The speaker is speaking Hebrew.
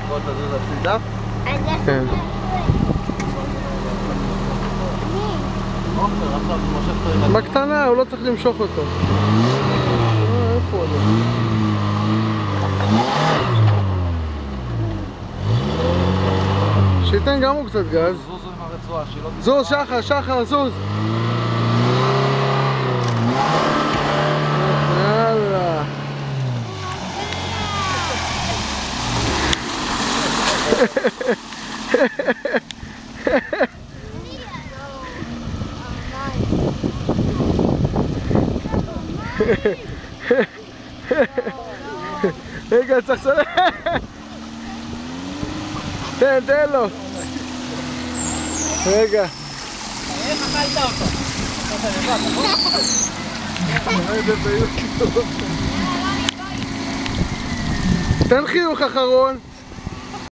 בוא תזוז הצידה. כן. בקטנה, הוא לא צריך למשוך אותו. איפה הוא? שייתן גם הוא קצת גז. זוזו עם הרצועה, שהיא לא... זוז, שחר, שחר, זוז! יאללה. רגע, צריך לסלם. תן לו. רגע. איך אכלת אותו? תן חיוך אחרון.